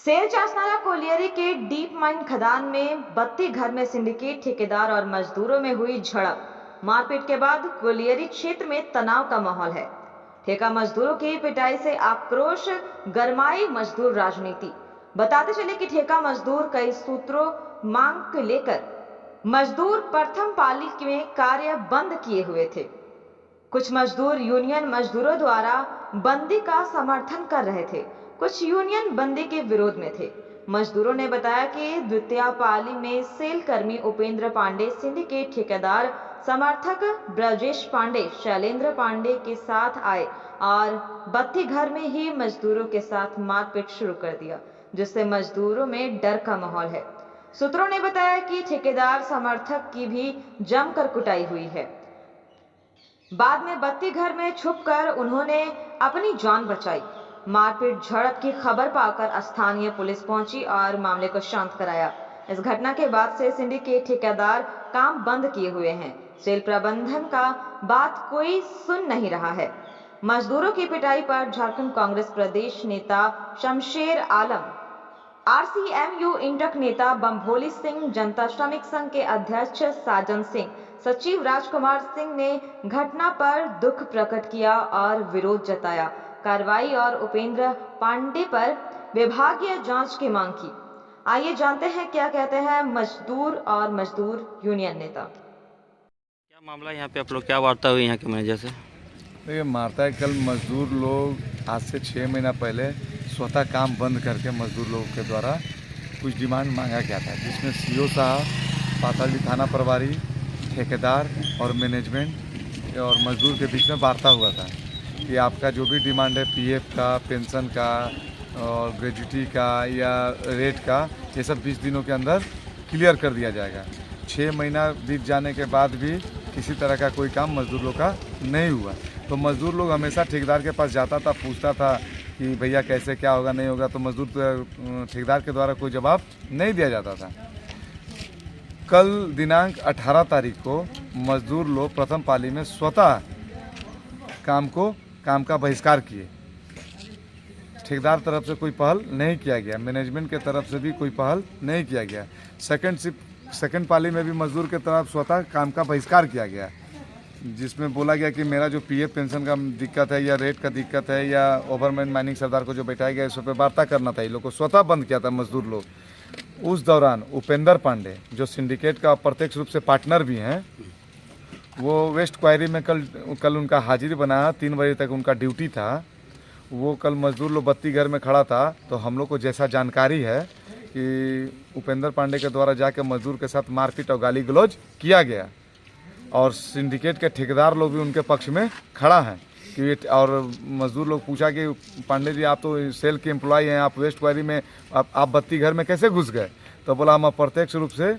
Cell Chasnala colliery के deep mine खदान में 32 घर में सिंडिकेट ठेकेदार और मजदूरों में हुई झड़प। मारपीट के बाद कोलियरी क्षेत्र में तनाव का माहौल है। ठेका मजदूरों की पिटाई से आक्रोश, गरमाई मजदूर राजनीति। बताते चले कि ठेका मजदूर कई सूत्रों मांग को लेकर मजदूर प्रथम पाली में कार्य बंद किए हुए थे। कुछ मजदूर यूनियन मजदूरों द्वारा बंदी का समर्थन कर रहे थे, कुछ यूनियन बंदी के विरोध में थे। मजदूरों ने बताया कि द्वितीय पाली में सेल कर्मी उपेंद्र पांडे, सिंडिकेट ठेकेदार समर्थक ब्रजेश पांडे, शैलेंद्र पांडे के साथ आए और 32 घर में ही मजदूरों के साथ मारपीट शुरू कर दिया, जिससे मजदूरों में डर का माहौल है। सूत्रों ने बताया कि ठेकेदार समर्थक की भी जमकर कुटाई हुई है। बाद में 32 घर में छुपकर उन्होंने अपनी जान बचाई। मारपीट झड़प की खबर पाकर स्थानीय पुलिस पहुंची और मामले को शांत कराया। इस घटना के बाद से सिंडिकेट ठेकेदार काम बंद किए हुए हैं। सेल प्रबंधन का बात कोई सुन नहीं रहा है। मजदूरों की पिटाई पर झारखंड कांग्रेस प्रदेश नेता शमशेर आलम, आरसीएमयू इंटक नेता बम्भोली सिंह, जनता श्रमिक संघ के अध्यक्ष साजन सिंह, सचिव राजकुमार सिंह ने घटना पर दुख प्रकट किया और विरोध जताया। कार्रवाई और उपेंद्र पांडे पर विभागीय जांच की मांग की। आइए जानते हैं क्या कहते हैं मजदूर और मजदूर यूनियन नेता। क्या मामला यहाँ पे आप लोग, क्या वार्ता हुई यहाँ के मैनेजर से? देखिए, वार्ता है कल मजदूर लोग आज से 6 महीना पहले स्वतः काम बंद करके मजदूर लोगों के द्वारा कुछ डिमांड मांगा गया था, जिसमें सीओ साहब, पाताली थाना प्रभारी, ठेकेदार और मैनेजमेंट और मजदूर के बीच में वार्ता हुआ था कि आपका जो भी डिमांड है पीएफ का, पेंशन का और ग्रेजुटी का या रेट का, ये सब 20 दिनों के अंदर क्लियर कर दिया जाएगा। 6 महीना बीत जाने के बाद भी किसी तरह का कोई काम मजदूर लोग का नहीं हुआ। तो मजदूर लोग हमेशा ठेकेदार के पास जाता था, पूछता था कि भैया कैसे क्या होगा, नहीं होगा। तो मजदूर ठेकेदार के द्वारा कोई जवाब नहीं दिया जाता था। कल दिनांक 18 तारीख को मजदूर लोग प्रथम पाली में स्वतः काम का बहिष्कार किए। ठेकेदार तरफ से कोई पहल नहीं किया गया, मैनेजमेंट के तरफ से भी कोई पहल नहीं किया गया। सेकंड पाली में भी मजदूर के तरफ स्वतः काम का बहिष्कार किया गया, जिसमें बोला गया कि मेरा जो पीएफ पेंशन का दिक्कत है या रेट का दिक्कत है या ओवरमैन माइनिंग सरदार को जो बैठाया गया इस पर वार्ता करना था। ये लोग को स्वतः बंद किया था मजदूर लोग। उस दौरान उपेंद्र पांडे, जो सिंडिकेट का अप्रत्यक्ष रूप से पार्टनर भी हैं, वो वेस्ट क्वायरी में कल उनका हाजिरी बनाया। 3 बजे तक उनका ड्यूटी था। वो कल मजदूर लोग 32 घर में खड़ा था। तो हम लोग को जैसा जानकारी है कि उपेंद्र पांडे के द्वारा जाकर मजदूर के साथ मारपीट और गाली गलौज किया गया और सिंडिकेट के ठेकेदार लोग भी उनके पक्ष में खड़ा हैं कि और मजदूर लोग पूछा कि पांडे जी, आप तो सेल के एम्प्लॉय हैं, आप वेस्ट क्वायरी में आप 32 घर में कैसे घुस गए? तो बोला हम अप्रत्यक्ष रूप से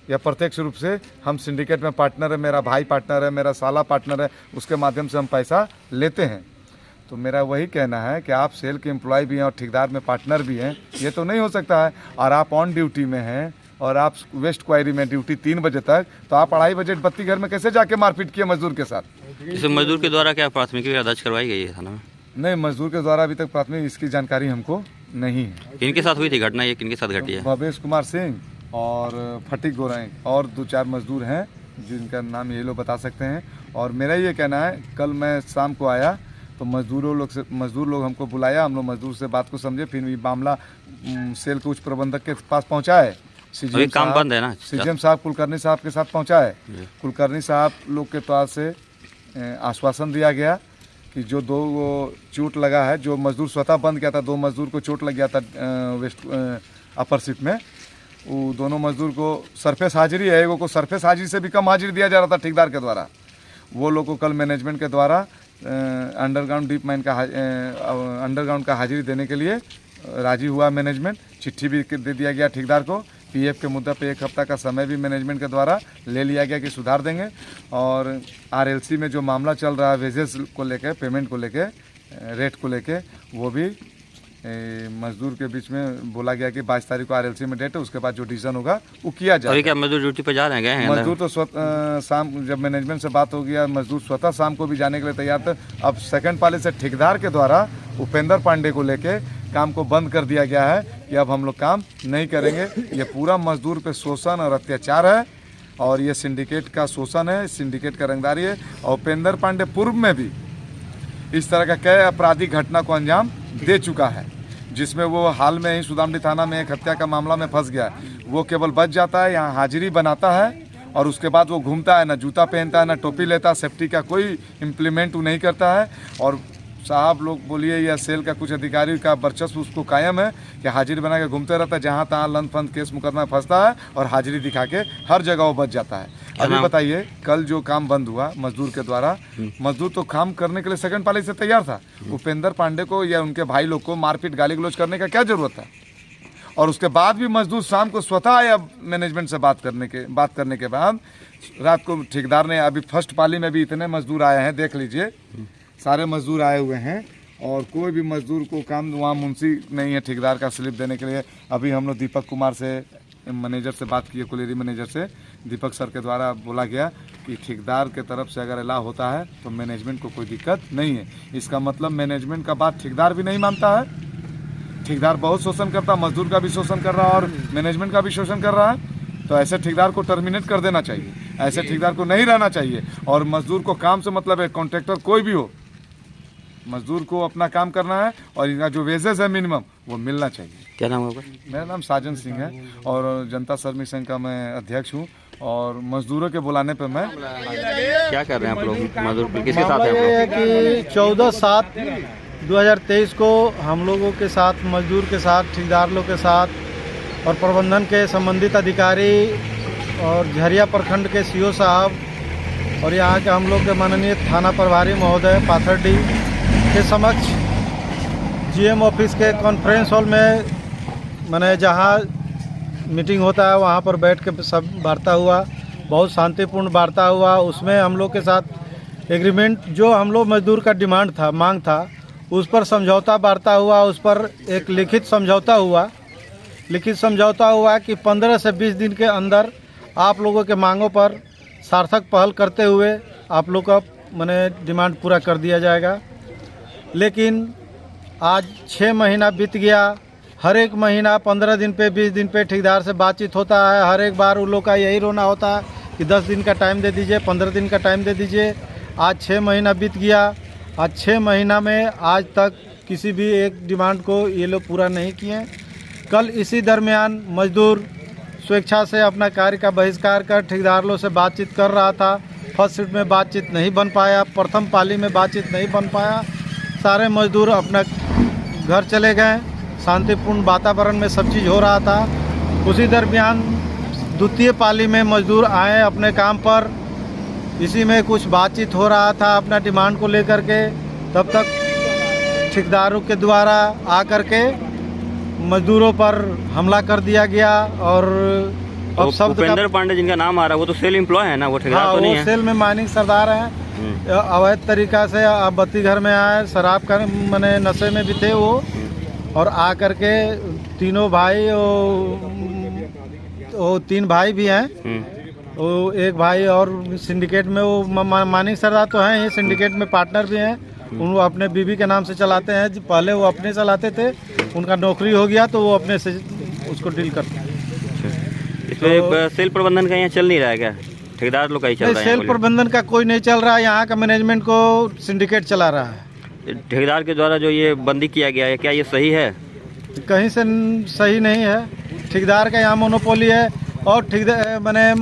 या प्रत्यक्ष रूप से हम सिंडिकेट में पार्टनर है, मेरा भाई पार्टनर है, मेरा साला पार्टनर है, उसके माध्यम से हम पैसा लेते हैं। तो मेरा वही कहना है कि आप सेल के एम्प्लॉय भी हैं और ठेकेदार में पार्टनर भी हैं, ये तो नहीं हो सकता है। और आप ऑन ड्यूटी में हैं और आप वेस्ट क्वायरी में ड्यूटी 3 बजे तक, तो आप 2:30 बजे 32 घर में कैसे जाके मारपीट किए मजदूर के साथ? इसे मजदूर के द्वारा क्या प्राथमिकी दर्ज करवाई गई है थाना में? नहीं, मजदूर के द्वारा अभी तक प्राथमिक इसकी जानकारी हमको नहीं है। किनके साथ हुई थी घटना, ये किनके साथ घटी है? भवेश कुमार सिंह और फटीक गोराई और 2-4 मजदूर हैं जिनका नाम ये लोग बता सकते हैं। और मेरा ये कहना है, कल मैं शाम को आया तो मजदूर लोग हमको बुलाया, हम लोग मजदूर से बात को समझे, फिर ये मामला सेल के उच्च प्रबंधक के पास पहुँचा है। काम बंद है ना, सीजीएम साहब कुलकर्णी साहब के साथ पहुँचा है। कुलकर्णी साहब लोग के पास से आश्वासन दिया गया कि जो 2 चोट लगा है, जो मजदूर स्वतः बंद किया था, 2 मजदूर को चोट लग गया था वेस्ट अपर शिफ्ट में, वो दोनों मजदूर को सरफेस हाजिरी है, एगो को सरफेस हाजिरी से भी कम हाजिरी दिया जा रहा था ठेकेदार के द्वारा। वो लोग को कल मैनेजमेंट के द्वारा अंडरग्राउंड डीप माइन का अंडरग्राउंड का हाजिरी देने के लिए राजी हुआ मैनेजमेंट। चिट्ठी भी दे दिया गया ठेकेदार को। पीएफ के मुद्दा पे 1 हफ्ता का समय भी मैनेजमेंट के द्वारा ले लिया गया कि सुधार देंगे। और आरएलसी में जो मामला चल रहा है वेजेस को लेके, पेमेंट को लेके, रेट को लेके, वो भी मजदूर के बीच में बोला गया कि 22 तारीख को आरएलसी में डेट है, उसके बाद जो डिसीजन होगा वो किया जाएगा। अभी क्या मजदूर ड्यूटी पे जा रहे हैं? मजदूर तो शाम जब मैनेजमेंट से बात हो गया, मजदूर स्वतः शाम को भी जाने के लिए तैयार थे। अब सेकंड पाली से ठेकेदार के द्वारा उपेंद्र पांडे को लेके काम को बंद कर दिया गया है कि अब हम लोग काम नहीं करेंगे। ये पूरा मजदूर पे शोषण और अत्याचार है और ये सिंडिकेट का शोषण है, सिंडिकेट का रंगदारी है। और उपेंद्र पांडे पूर्व में भी इस तरह का कई आपराधिक घटना को अंजाम दे चुका है, जिसमें वो हाल में ही सुदामडी थाना में एक हत्या का मामला में फंस गया। वो केवल बच जाता है, यहाँ हाजिरी बनाता है और उसके बाद वो घूमता है, ना जूता पहनता है, ना टोपी लेता है, सेफ्टी का कोई इम्प्लीमेंट वो नहीं करता है। और साहब लोग बोलिए या सेल का कुछ अधिकारी का वर्चस्व उसको कायम है कि हाजिरी बना के घूमते रहता है, जहाँ तहाँ लन फंद केस मुकदमा फंसता है और हाजिरी दिखा के हर जगह वो बच जाता है। अभी बताइए, कल जो काम बंद हुआ मजदूर के द्वारा, मजदूर तो काम करने के लिए सेकंड पाली से तैयार था। उपेंद्र पांडे को या उनके भाई लोग को मारपीट गाली गलौज करने का क्या जरूरत है? और उसके बाद भी मजदूर शाम को स्वतः आया मैनेजमेंट से बात करने के बाद रात को ठेकेदार ने, अभी फर्स्ट पाली में भी इतने मजदूर आए हैं, देख लीजिए सारे मजदूर आए हुए हैं और कोई भी मजदूर को काम, वहाँ मुंशी नहीं है ठेकेदार का स्लिप देने के लिए। अभी हम लोग दीपक कुमार से मैनेजर से बात किए, कुलेरी मैनेजर से, दीपक सर के द्वारा बोला गया कि ठेकेदार के तरफ से अगर अलाउ होता है तो मैनेजमेंट को कोई दिक्कत नहीं है। इसका मतलब मैनेजमेंट का बात ठेकेदार भी नहीं मानता है। ठेकेदार बहुत शोषण करता है, मजदूर का भी शोषण कर रहा है और मैनेजमेंट का भी शोषण कर रहा है। तो ऐसे ठेकेदार को टर्मिनेट कर देना चाहिए, ऐसे ठेकेदार को नहीं रहना चाहिए। और मजदूर को काम से मतलब है, कॉन्ट्रैक्टर कोई भी हो, मजदूर को अपना काम करना है और इनका जो वेजेस है मिनिमम वो मिलना चाहिए। क्या नाम होगा? मेरा नाम साजन सिंह है और जनता श्रमिक संघ का मैं अध्यक्ष हूँ। और मजदूरों के बुलाने पे मैं क्या कर रहे हैं आप लोग? मजदूर किसके साथ हैं? ये है कि 14/7/2023 को हम लोगों के साथ, मजदूर के साथ, ठेकेदार लोग के साथ और प्रबंधन के संबंधित अधिकारी और झरिया प्रखंड के सीओ साहब और यहाँ के हम लोग के माननीय थाना प्रभारी महोदय पाथरडी के समक्ष जीएम ऑफिस के कॉन्फ्रेंस हॉल में मैंने जहाँ मीटिंग होता है वहाँ पर बैठ के सब वार्ता हुआ, बहुत शांतिपूर्ण वार्ता हुआ। उसमें हम लोग के साथ एग्रीमेंट, जो हम लोग मजदूर का डिमांड था, मांग था, उस पर समझौता वार्ता हुआ। उस पर एक लिखित समझौता हुआ कि 15 से 20 दिन के अंदर आप लोगों के मांगों पर सार्थक पहल करते हुए आप लोग का मैंने डिमांड पूरा कर दिया जाएगा। लेकिन आज 6 महीना बीत गया। हर एक महीना 15 दिन पे, 20 दिन पे ठेकेदार से बातचीत होता है। हर एक बार उन लोग का यही रोना होता है कि 10 दिन का टाइम दे दीजिए, 15 दिन का टाइम दे दीजिए। आज 6 महीना बीत गया। आज 6 महीना में आज तक किसी भी एक डिमांड को ये लोग पूरा नहीं किए। कल इसी दरमियान मजदूर स्वेच्छा से अपना कार्य का बहिष्कार कर ठेकेदार लोग से बातचीत कर रहा था। फर्स्ट शिफ्ट में बातचीत नहीं बन पाया, प्रथम पाली में बातचीत नहीं बन पाया। सारे मजदूर अपना घर चले गए। शांतिपूर्ण वातावरण में सब चीज़ हो रहा था। उसी दरमियान द्वितीय पाली में मजदूर आए अपने काम पर। इसी में कुछ बातचीत हो रहा था अपना डिमांड को लेकर के। तब तक ठेकेदारों के द्वारा आकर के मजदूरों पर हमला कर दिया गया। और अब सब उपेंद्र पांडे जिनका नाम आ रहा है वो तो सेल एम्प्लॉय है ना, वो ठेकेदार तो नहीं है? सेल में माइनिंग सरदार हैं। अवैध तरीका से बत्ती घर में आए, शराब का मैंने नशे में भी थे वो। और आ करके तीनों भाई, वो 3 भाई भी हैं। वो एक भाई और सिंडिकेट में, वो मानिक सरदार तो हैं, ये सिंडिकेट में पार्टनर भी हैं। वो अपने बीवी के नाम से चलाते हैं। पहले वो अपने चलाते थे, उनका नौकरी हो गया तो वो अपने से उसको डील करते हैं। इसलिए सेल प्रबंधन का यहाँ चल नहीं रहा है क्या? ठेकेदार लोग का ही चल रहा है? सेल प्रबंधन का कोई नहीं चल रहा है। यहाँ का मैनेजमेंट को सिंडिकेट चला रहा है। ठेकेदार के द्वारा जो ये बंदी किया गया है, क्या ये सही है? कहीं से सही नहीं है। ठेकेदार का यहाँ मोनोपोली है। और ठेकेदार मैंने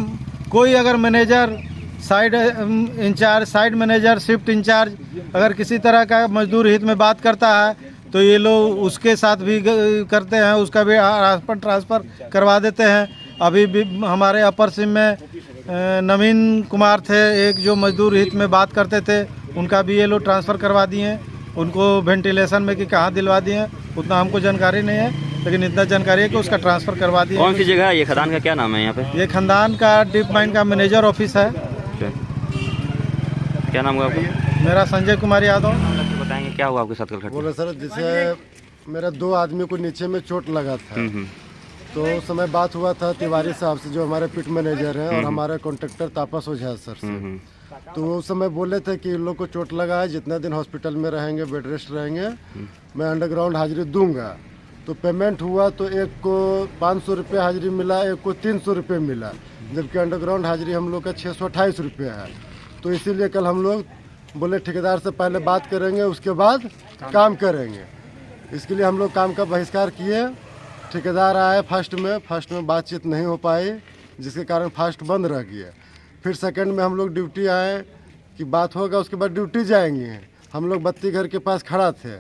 कोई अगर manager, site incharge, site manager, shift incharge अगर किसी तरह का मजदूर हित में बात करता है तो ये लोग उसके साथ भी करते हैं, उसका भी ट्रांसफ़र करवा देते हैं। अभी भी हमारे अपर सिम में नवीन कुमार थे, एक जो मजदूर हित में बात करते थे, उनका भी ये लोग ट्रांसफ़र करवा दिए। उनको वेंटिलेशन में कि कहाँ दिलवा दिए उतना हमको जानकारी नहीं है, लेकिन इतना जानकारी है कि उसका ट्रांसफ़र करवा दिए। कौन सी जगह है ये? खदान का क्या नाम है यहाँ पे? ये खदान का डीप माइन का मैनेजर ऑफिस है। क्या नाम हुआ आपका? मेरा संजय कुमार यादव। बताएंगे क्या हुआ आपके साथ कल? बोले सर, जिसे मेरा 2 आदमी को नीचे में चोट लगा था। तो उस समय बात हुआ था तिवारी साहब से, जो हमारे पिट मैनेजर हैं, और हमारे कॉन्ट्रैक्टर तापस ओझा सर से। तो वो उस समय बोले थे कि इन लोग को चोट लगा है, जितने दिन हॉस्पिटल में रहेंगे, बेड रेस्ट रहेंगे, मैं अंडरग्राउंड हाजिरी दूंगा। तो पेमेंट हुआ तो एक को 500 रुपये हाजिरी मिला, एक को 300 रुपये मिला, जबकि अंडरग्राउंड हाजिरी हम लोग का 628 रुपये है। तो इसीलिए कल हम लोग बोले ठेकेदार से पहले बात करेंगे, उसके बाद काम करेंगे। इसके लिए हम लोग काम का बहिष्कार किए। ठेकेदार आए फर्स्ट में बातचीत नहीं हो पाई, जिसके कारण फर्स्ट बंद रह गया। फिर सेकंड में हम लोग ड्यूटी आए कि बात होगा, उसके बाद ड्यूटी जाएंगे। हम लोग बत्ती घर के पास खड़ा थे,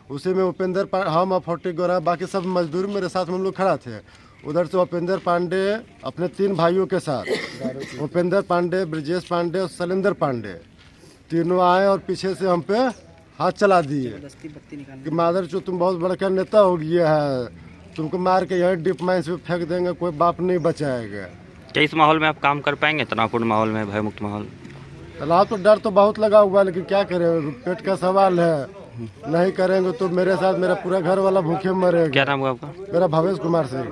उसी में उपेंद्र हम और 40 गोरा बाकी सब मजदूर मेरे साथ में हम लोग खड़ा थे। उधर से उपेंद्र पांडे अपने 3 भाइयों के साथ, उपेंद्र पांडे, ब्रजेश पांडे और शैलेंद्र पांडे, तीनों आए और पीछे से हम पे हाथ चला दिए कि माधर जो तुम बहुत बड़ा नेता हो गया है, तुमको मार के यहीं डीप माइंस में फेंक देंगे, कोई बाप नहीं बचाएगा। क्या इस माहौल में आप काम कर पाएंगे, तनावपूर्ण माहौल में, भयमुक्त माहौल? तालाब तो डर तो बहुत लगा हुआ है, लेकिन क्या करें, पेट का सवाल है। नहीं करेंगे तो मेरे साथ मेरा पूरा घर वाला भूखे मरेगा। क्या नाम हुआ आपका? मेरा भवेश कुमार सिंह।